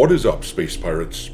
What is up, space pirates?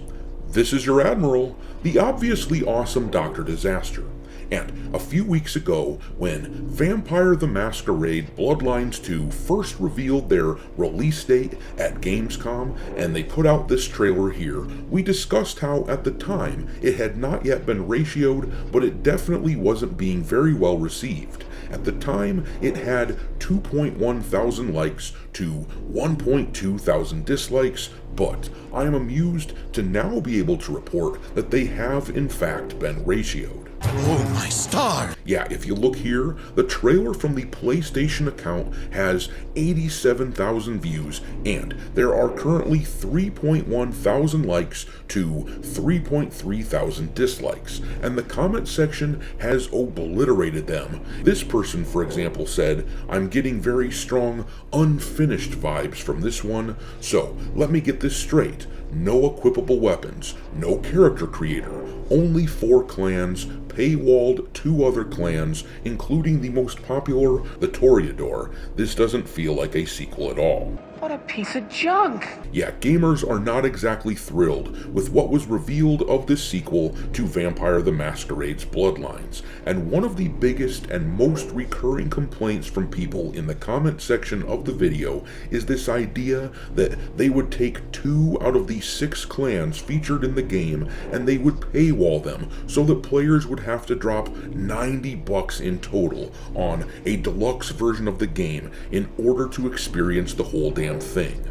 This is your Admiral, the obviously awesome Dr. Disaster. And a few weeks ago, when Vampire the Masquerade Bloodlines 2 first revealed their release date at Gamescom, and they put out this trailer here, we discussed how at the time it had not yet been ratioed, but it definitely wasn't being very well received. At the time, it had 2.1 thousand likes to 1.2 thousand dislikes, but I am amused to now be able to report that they have in fact been ratioed. Oh my star! Yeah, if you look here, the trailer from the PlayStation account has 87,000 views, and there are currently 3.1 thousand likes to 3.3 thousand dislikes, and the comment section has obliterated them. This person, for example, said, "I'm getting very strong, unfinished vibes from this one, so let me get this straight. No equipable weapons, no character creator, only 4 clans, paywalled 2 other clans, including the most popular, the Toreador. This doesn't feel like a sequel at all." What a piece of junk! Yeah, gamers are not exactly thrilled with what was revealed of this sequel to Vampire the Masquerade's Bloodlines, and one of the biggest and most recurring complaints from people in the comment section of the video is this idea that they would take 2 out of the 6 clans featured in the game and they would paywall them so that players would have to drop $90 in total on a deluxe version of the game in order to experience the whole damn thing.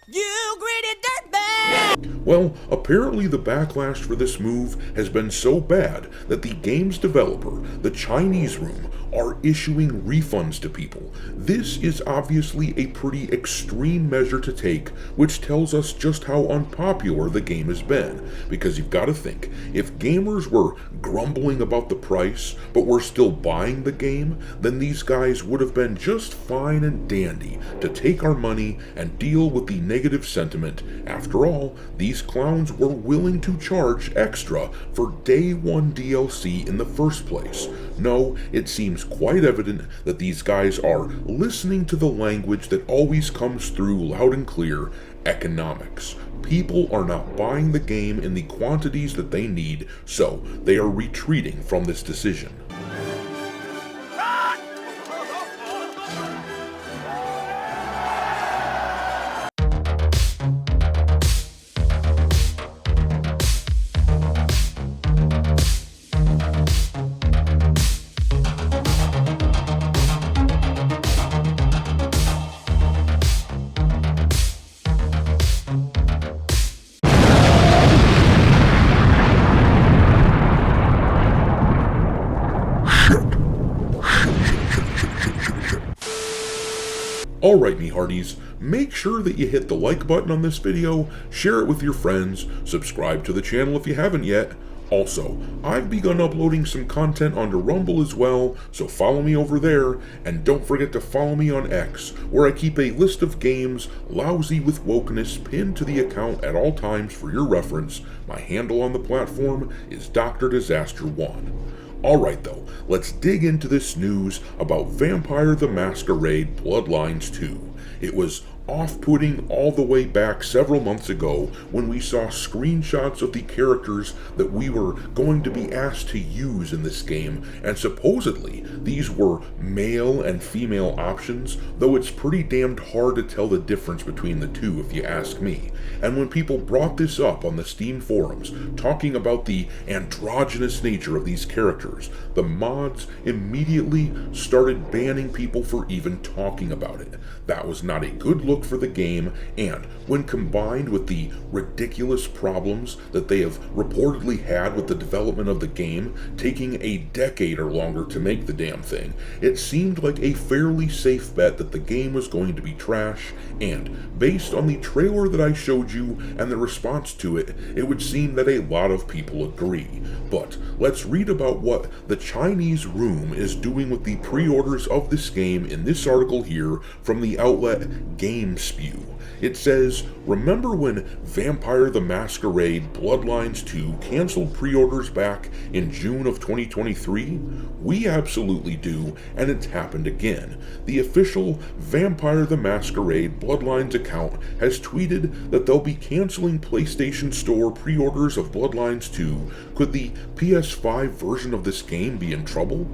You greedy dirtbag! Well, apparently the backlash for this move has been so bad that the game's developer, the Chinese room, are issuing refunds to people. This is obviously a pretty extreme measure to take, which tells us just how unpopular the game has been. Because you've got to think, if gamers were grumbling about the price, but were still buying the game, then these guys would have been just fine and dandy to take our money and deal with the negative sentiment. After all, these clowns were willing to charge extra for day 1 DLC in the first place. No, it seems quite evident that these guys are listening to the language that always comes through loud and clear: economics. People are not buying the game in the quantities that they need, so they are retreating from this decision. Alright, me hearties, make sure that you hit the like button on this video, share it with your friends, subscribe to the channel if you haven't yet. Also, I've begun uploading some content onto Rumble as well, so follow me over there, and don't forget to follow me on X, where I keep a list of games lousy with wokeness pinned to the account at all times for your reference. My handle on the platform is Dr. Disaster 1. Alright though, let's dig into this news about Vampire the Masquerade Bloodlines 2. It was off-putting all the way back several months ago when we saw screenshots of the characters that we were going to be asked to use in this game, and supposedly these were male and female options, though it's pretty damned hard to tell the difference between the two if you ask me. And when people brought this up on the Steam forums, talking about the androgynous nature of these characters, the mods immediately started banning people for even talking about it. That was not a good look for the game, and when combined with the ridiculous problems that they have reportedly had with the development of the game, taking a decade or longer to make the damn thing, it seemed like a fairly safe bet that the game was going to be trash, and based on the trailer that I showed you and the response to it, it would seem that a lot of people agree. But let's read about what the Chinese room is doing with the pre-orders of this game in this article here from the outlet Game game spew. It says, remember when Vampire the Masquerade Bloodlines 2 canceled pre-orders back in June of 2023? We absolutely do, and it's happened again. The official Vampire the Masquerade Bloodlines account has tweeted that they'll be canceling PlayStation Store pre-orders of Bloodlines 2. Could the PS5 version of this game be in trouble?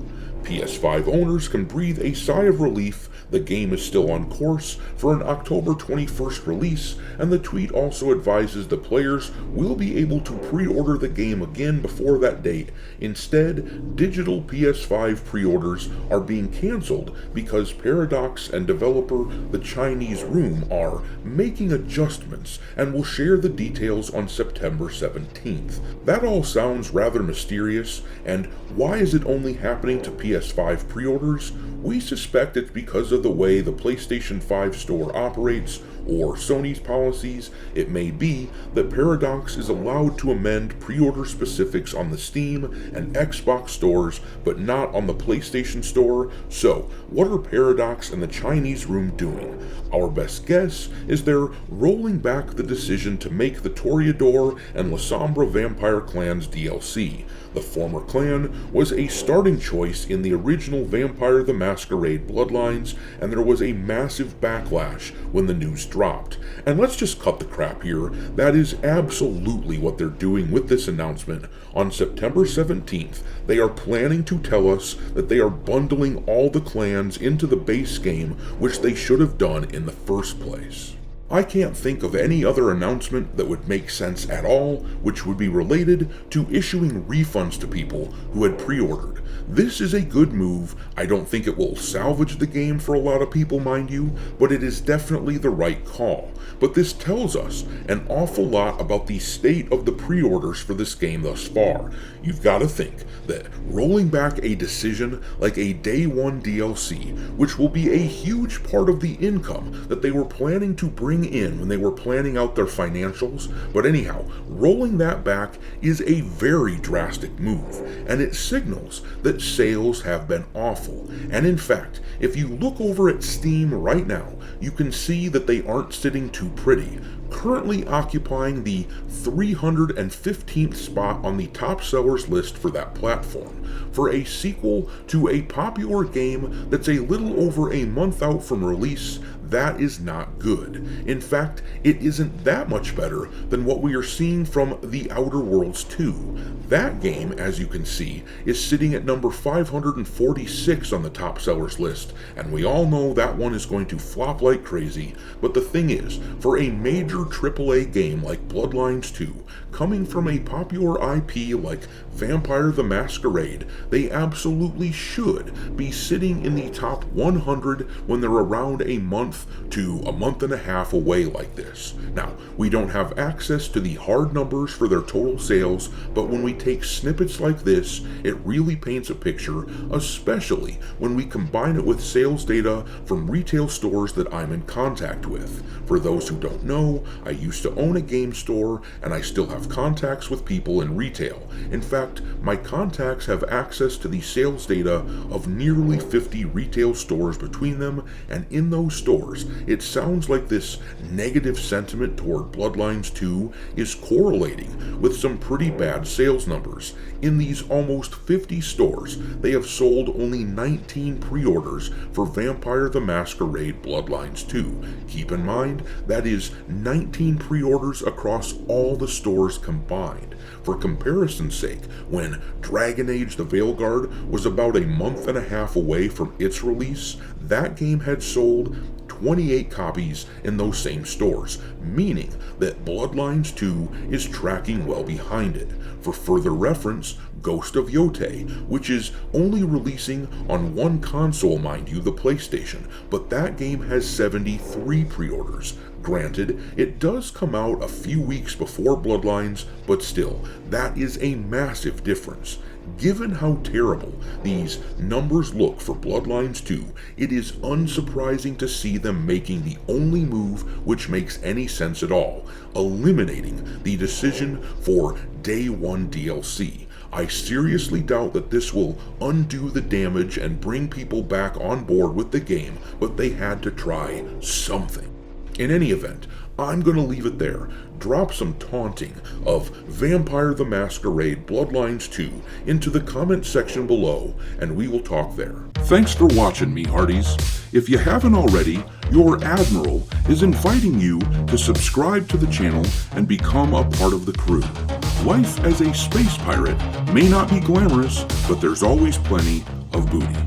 PS5 owners can breathe a sigh of relief. The game is still on course for an October 21st release, and the tweet also advises the players will be able to pre-order the game again before that date. Instead, digital PS5 pre-orders are being canceled because Paradox and developer The Chinese Room are making adjustments and will share the details on September 17th. That all sounds rather mysterious, and why is it only happening to PS5 pre-orders? We suspect it's because of the way the PlayStation 5 store operates, or Sony's policies. It may be that Paradox is allowed to amend pre-order specifics on the Steam and Xbox stores, but not on the PlayStation Store. So, what are Paradox and the Chinese Room doing? Our best guess is they're rolling back the decision to make the Toreador and La Sombra Vampire clans DLC. The former clan was a starting choice in the original Vampire the Masquerade Bloodlines, and there was a massive backlash when the news dropped. And let's just cut the crap here. That is absolutely what they're doing with this announcement. On September 17th, they are planning to tell us that they are bundling all the clans into the base game, which they should have done in the first place. I can't think of any other announcement that would make sense at all, which would be related to issuing refunds to people who had pre-ordered. This is a good move. I don't think it will salvage the game for a lot of people, mind you, but it is definitely the right call. But this tells us an awful lot about the state of the pre-orders for this game thus far. You've got to think that rolling back a decision like a Day 1 DLC, which will be a huge part of the income that they were planning to bring in when they were planning out their financials, but anyhow, rolling that back is a very drastic move, and it signals that sales have been awful. And in fact, if you look over at Steam right now, you can see that they aren't sitting too pretty, currently occupying the 315th spot on the top sellers list for that platform. For a sequel to a popular game that's a little over a month out from release, that is not good. In fact, it isn't that much better than what we are seeing from The Outer Worlds 2. That game, as you can see, is sitting at number 546 on the top sellers list, and we all know that one is going to flop like crazy. But the thing is, for a major AAA game like Bloodlines 2, coming from a popular IP like Vampire the Masquerade, they absolutely should be sitting in the top 100 when they're around a month to a month and a half away like this. Now, we don't have access to the hard numbers for their total sales, but when we take snippets like this, it really paints a picture, especially when we combine it with sales data from retail stores that I'm in contact with. For those who don't know, I used to own a game store, and I still have contacts with people in retail. In fact, my contacts have access to the sales data of nearly 50 retail stores between them, and in those stores, it sounds like this negative sentiment toward Bloodlines 2 is correlating with some pretty bad sales numbers. In these almost 50 stores, they have sold only 19 pre-orders for Vampire the Masquerade Bloodlines 2. Keep in mind, that is 19 pre-orders across all the stores combined. For comparison's sake, when Dragon Age the Veilguard was about a month and a half away from its release, that game had sold 28 copies in those same stores, meaning that Bloodlines 2 is tracking well behind it. For further reference, Ghost of Yotei, which is only releasing on one console, mind you, the PlayStation, but that game has 73 pre-orders. Granted, it does come out a few weeks before Bloodlines, but still, that is a massive difference. Given how terrible these numbers look for Bloodlines 2, it is unsurprising to see them making the only move which makes any sense at all, eliminating the decision for Day 1 DLC. I seriously doubt that this will undo the damage and bring people back on board with the game, but they had to try something. In any event, I'm going to leave it there. Drop some taunting of Vampire the Masquerade Bloodlines 2 into the comment section below, and we will talk there. Thanks for watching, me hearties. If you haven't already, your Admiral is inviting you to subscribe to the channel and become a part of the crew. Life as a space pirate may not be glamorous, but there's always plenty of booty.